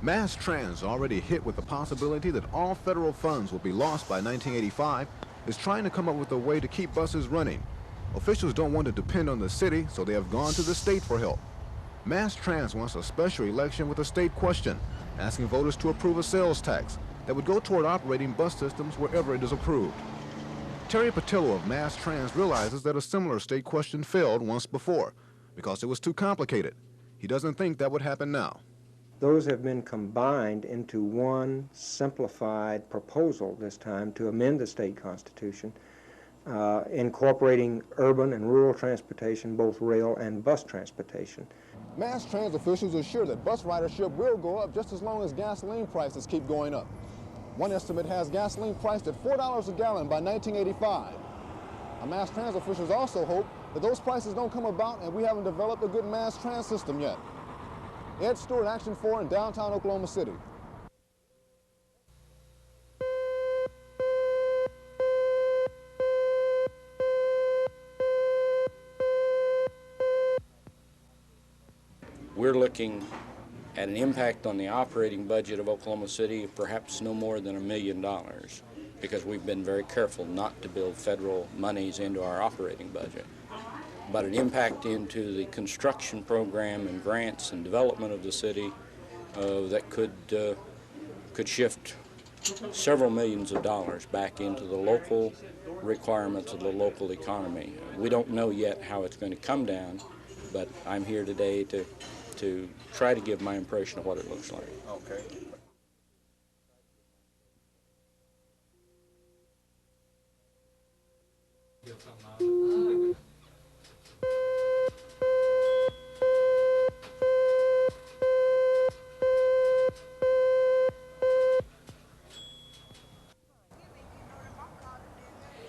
MassTrans, already hit with the possibility that all federal funds will be lost by 1985, is trying to come up with a way to keep buses running. Officials don't want to depend on the city, so they have gone to the state for help. MassTrans wants a special election with a state question, asking voters to approve a sales tax that would go toward operating bus systems wherever it is approved. Terry Patillo of MassTrans realizes that a similar state question failed once before because it was too complicated. He doesn't think that would happen now. Those have been combined into one simplified proposal this time to amend the state constitution, incorporating urban and rural transportation, both rail and bus transportation. MassTrans officials are sure that bus ridership will go up just as long as gasoline prices keep going up. One estimate has gasoline priced at $4 a gallon by 1985. MassTrans officials also hope that those prices don't come about and we haven't developed a good MassTrans system yet. Ed Stewart, Action 4 in downtown Oklahoma City. We're looking at an impact on the operating budget of Oklahoma City of perhaps no more than $1 million, because we've been very careful not to build federal monies into our operating budget. But an impact into the construction program and grants and development of the city that could shift several millions of dollars back into the local requirements of the local economy. We don't know yet how it's going to come down, but I'm here today to try to give my impression of what it looks like. Okay.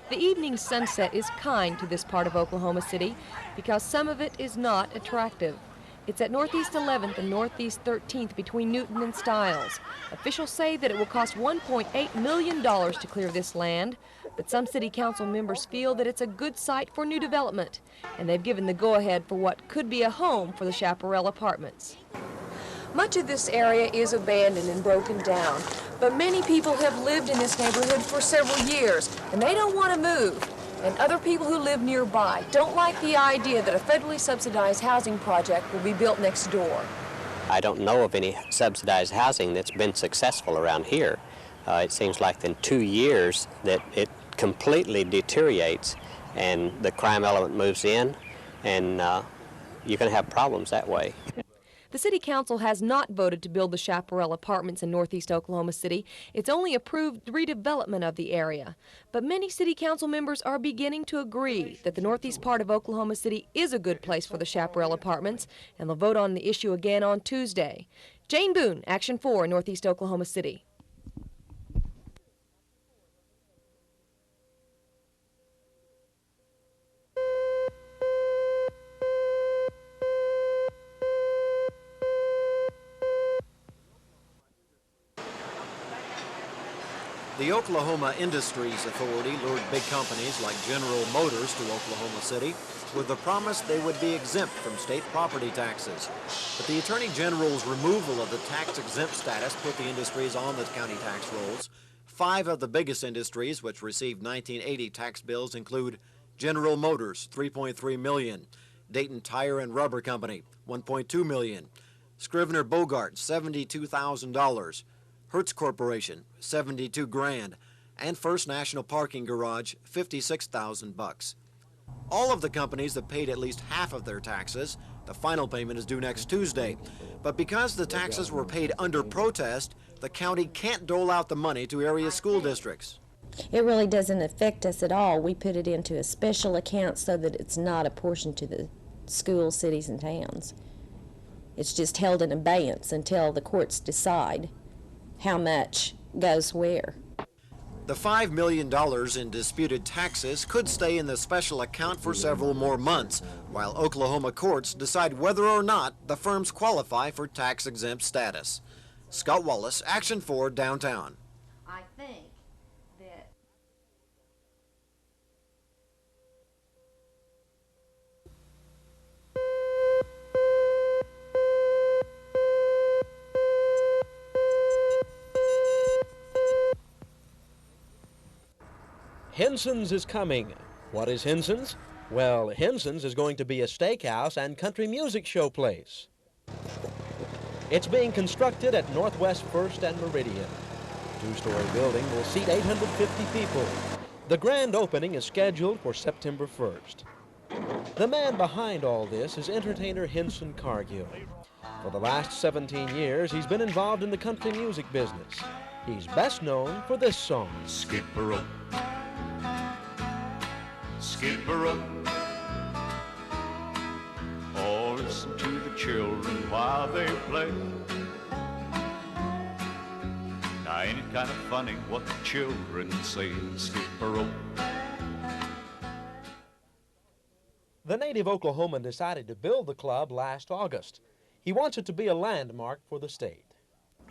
The evening sunset is kind to this part of Oklahoma City because some of it is not attractive. It's at Northeast 11th and Northeast 13th between Newton and Stiles. Officials say that it will cost $1.8 million to clear this land, but some city council members feel that it's a good site for new development, and they've given the go-ahead for what could be a home for the Chapparell Apartments. Much of this area is abandoned and broken down, but many people have lived in this neighborhood for several years, and they don't want to move. And other people who live nearby don't like the idea that a federally subsidized housing project will be built next door. I don't know of any subsidized housing that's been successful around here. It seems like in 2 years that it completely deteriorates and the crime element moves in, and you're going to have problems that way. The City Council has not voted to build the Chapparell Apartments in Northeast Oklahoma City. It's only approved redevelopment of the area. But many City Council members are beginning to agree that the northeast part of Oklahoma City is a good place for the Chapparell Apartments, and they'll vote on the issue again on Tuesday. Jane Boone, Action 4, Northeast Oklahoma City. The Oklahoma Industries Authority lured big companies like General Motors to Oklahoma City with the promise they would be exempt from state property taxes. But the Attorney General's removal of the tax-exempt status put the industries on the county tax rolls. 5 of the biggest industries which received 1980 tax bills include General Motors, $3.3 million, Dayton Tire and Rubber Company, $1.2 million, Scrivener Bogart, $72,000, Hertz Corporation, $72 grand, and First National Parking Garage, $56,000. All of the companies that paid at least half of their taxes, the final payment is due next Tuesday. But because the taxes were paid under protest, the county can't dole out the money to area school districts. It really doesn't affect us at all. We put it into a special account so that it's not apportioned to the schools, cities, and towns. It's just held in abeyance until the courts decide how much goes where. The $5 million in disputed taxes could stay in the special account for several more months, while Oklahoma courts decide whether or not the firms qualify for tax-exempt status. Scott Wallace, Action 4, downtown. I think that Henson's is coming. What is Henson's? Well, Henson's is going to be a steakhouse and country music show place. It's being constructed at Northwest 1st and Meridian. Two-story building will seat 850 people. The grand opening is scheduled for September 1st. The man behind all this is entertainer Henson Cargill. For the last 17 years, he's been involved in the country music business. He's best known for this song. Skip a rope, skip a rope. Oh, listen to the children while they play. Now ain't it kind of funny what the children say? Skip a rope. The native Oklahoman decided to build the club last August. He wants it to be a landmark for the state.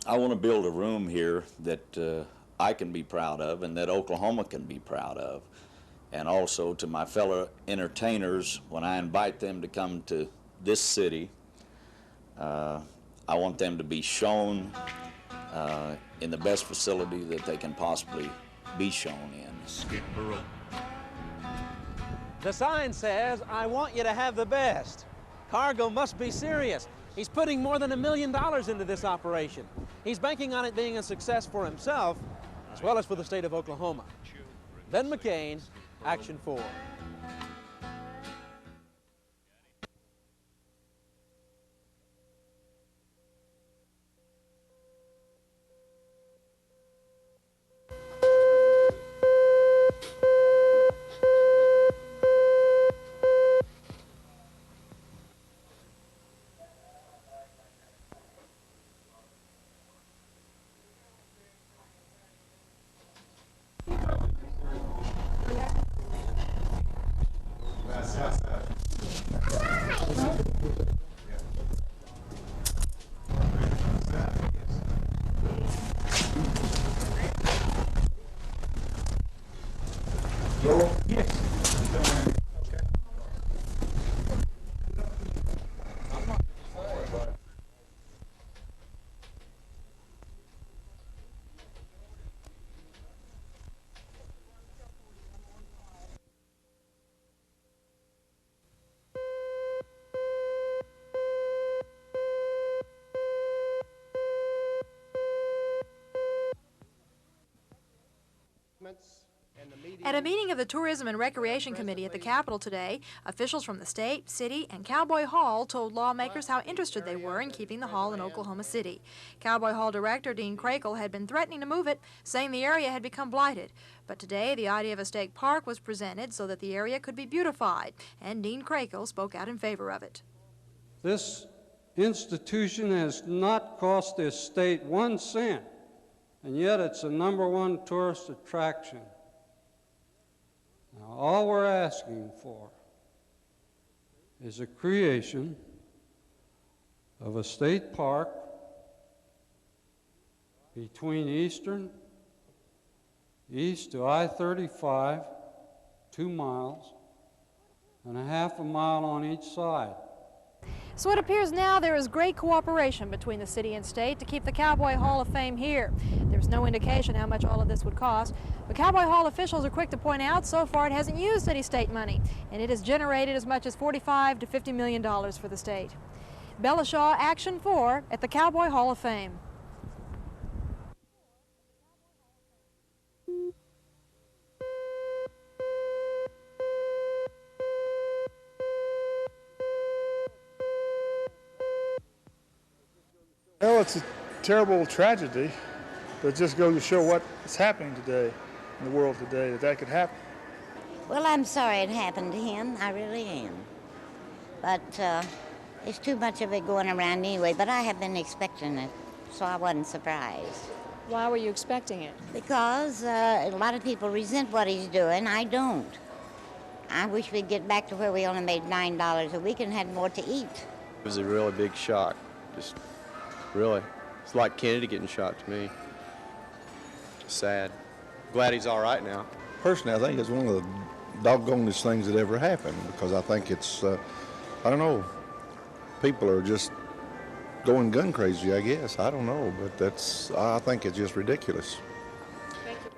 I want to build a room here that I can be proud of and that Oklahoma can be proud of. And also to my fellow entertainers, when I invite them to come to this city, I want them to be shown in the best facility that they can possibly be shown in. Skip a rope. The sign says, "I want you to have the best." Cargill must be serious. He's putting more than $1 million into this operation. He's banking on it being a success for himself, as well as for the state of Oklahoma. Ben McCain, Action 4. At a meeting of the Tourism and Recreation Committee at the Capitol today, officials from the state, city, and Cowboy Hall told lawmakers how interested they were in keeping the hall in Oklahoma City. Cowboy Hall director Dean Crakel had been threatening to move it, saying the area had become blighted. But today, the idea of a state park was presented so that the area could be beautified, and Dean Crakel spoke out in favor of it. This institution has not cost this state 1 cent, and yet it's the #1 tourist attraction. Now, all we're asking for is the creation of a state park between east to I-35, 2 miles, and a half a mile on each side. So it appears now there is great cooperation between the city and state to keep the Cowboy Hall of Fame here. There's no indication how much all of this would cost, but Cowboy Hall officials are quick to point out so far it hasn't used any state money, and it has generated as much as $45 to $50 million for the state. Bella Shaw, Action 4 at the Cowboy Hall of Fame. Well, it's a terrible tragedy, but it just goes to show what is happening today in the world today, that could happen. Well, I'm sorry it happened to him. I really am. But there's too much of it going around anyway, but I have been expecting it, so I wasn't surprised. Why were you expecting it? Because a lot of people resent what he's doing. I don't. I wish we'd get back to where we only made $9 a week and had more to eat. It was a really big shock. Just really. It's like Kennedy getting shot to me. Sad. Glad he's all right now. Personally, I think it's one of the doggonest things that ever happened, because I think it's, I don't know, people are just going gun crazy, I guess. I don't know, but I think it's just ridiculous. Thank you.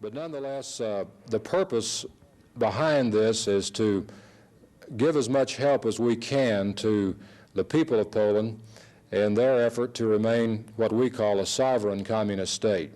But nonetheless, the purpose behind this is to give as much help as we can to the people of Poland in their effort to remain what we call a sovereign communist state.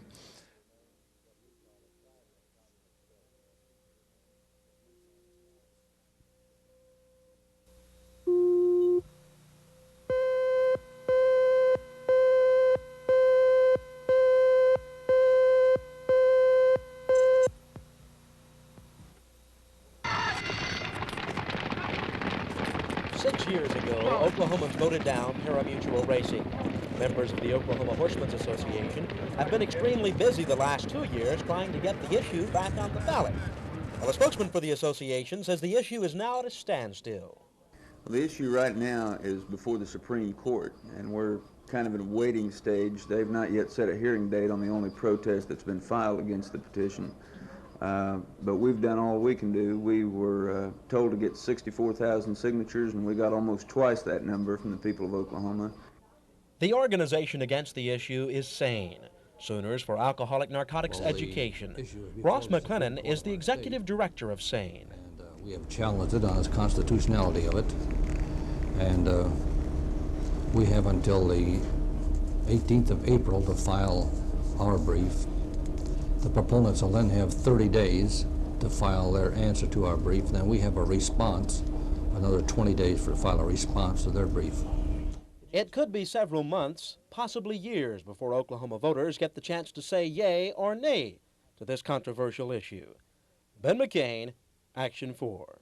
6 years ago, Oklahomans voted down pari-mutuel racing. Members of the Oklahoma Horsemen's Association have been extremely busy the last 2 years trying to get the issue back on the ballot. Well, a spokesman for the association says the issue is now at a standstill. Well, the issue right now is before the Supreme Court, and we're kind of in a waiting stage. They've not yet set a hearing date on the only protest that's been filed against the petition. But we've done all we can do. We were told to get 64,000 signatures, and we got almost twice that number from the people of Oklahoma. The organization against the issue is SANE, Sooners for Alcoholic Narcotics Education. Ross McLennan is the executive director of SANE. We have challenged it on its constitutionality of it, and we have until the 18th of April to file our brief. The proponents will then have 30 days to file their answer to our brief. Then we have a response, another 20 days to file a response to their brief. It could be several months, possibly years, before Oklahoma voters get the chance to say yay or nay to this controversial issue. Ben McCain, Action 4.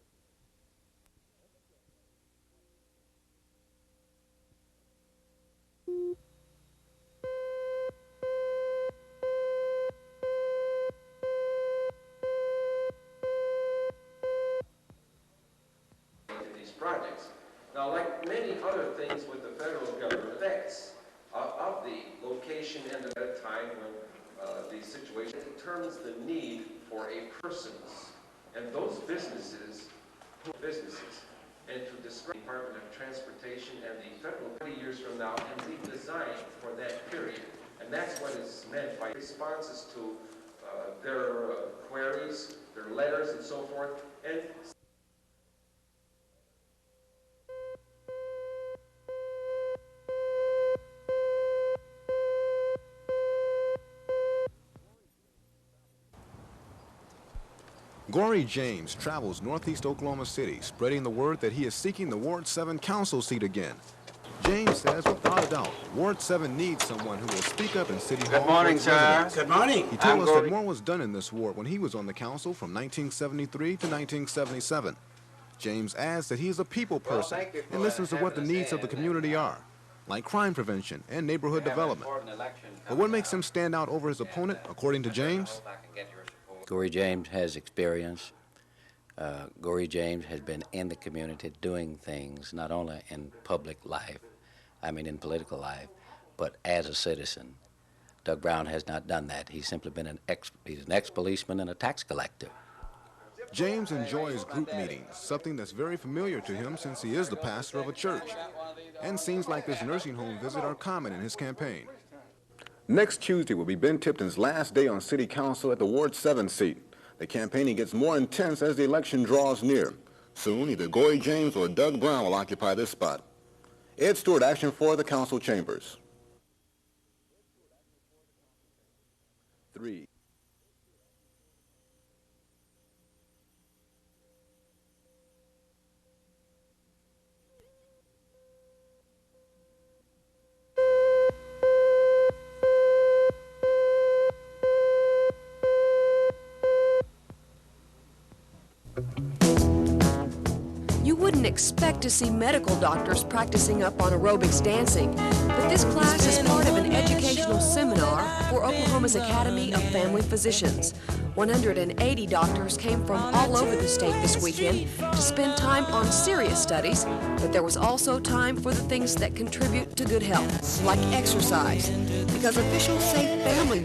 Projects. Now, like many other things with the federal government, that's of the location and at a time when the situation determines the need for a person's and those businesses, and to describe the Department of Transportation and the federal 20 years from now and be designed for that period. And that's what is meant by responses to their queries, their letters, and so forth. And Goree James travels northeast Oklahoma City, spreading the word that he is seeking the Ward 7 council seat again. James says, without a doubt, Ward 7 needs someone who will speak up in City Hall. Good morning, sir. Good morning. He told us that more was done in this ward when he was on the council from 1973 to 1977. James adds that he is a people person and listens to what the needs of the community are, like crime prevention and neighborhood development. But what makes him stand out over his opponent, according to James? Goree James has experience. Goree James has been in the community doing things, not only in public life, in political life, but as a citizen. Doug Brown has not done that. He's simply been he's an ex-policeman and a tax collector. James enjoys group meetings, something that's very familiar to him since he is the pastor of a church. And scenes like this nursing home visit are common in his campaign. Next Tuesday will be Ben Tipton's last day on City Council at the Ward 7 seat. The campaigning gets more intense as the election draws near. Soon, either Goree James or Doug Brown will occupy this spot. Ed Stewart, Action 4, the council chambers. 3. You wouldn't expect to see medical doctors practicing up on aerobics dancing, but this class is part of an educational seminar for Oklahoma's Academy of Family Physicians. 180 doctors came from all over the state this weekend to spend time on serious studies, but there was also time for the things that contribute to good health, like exercise, because officials say family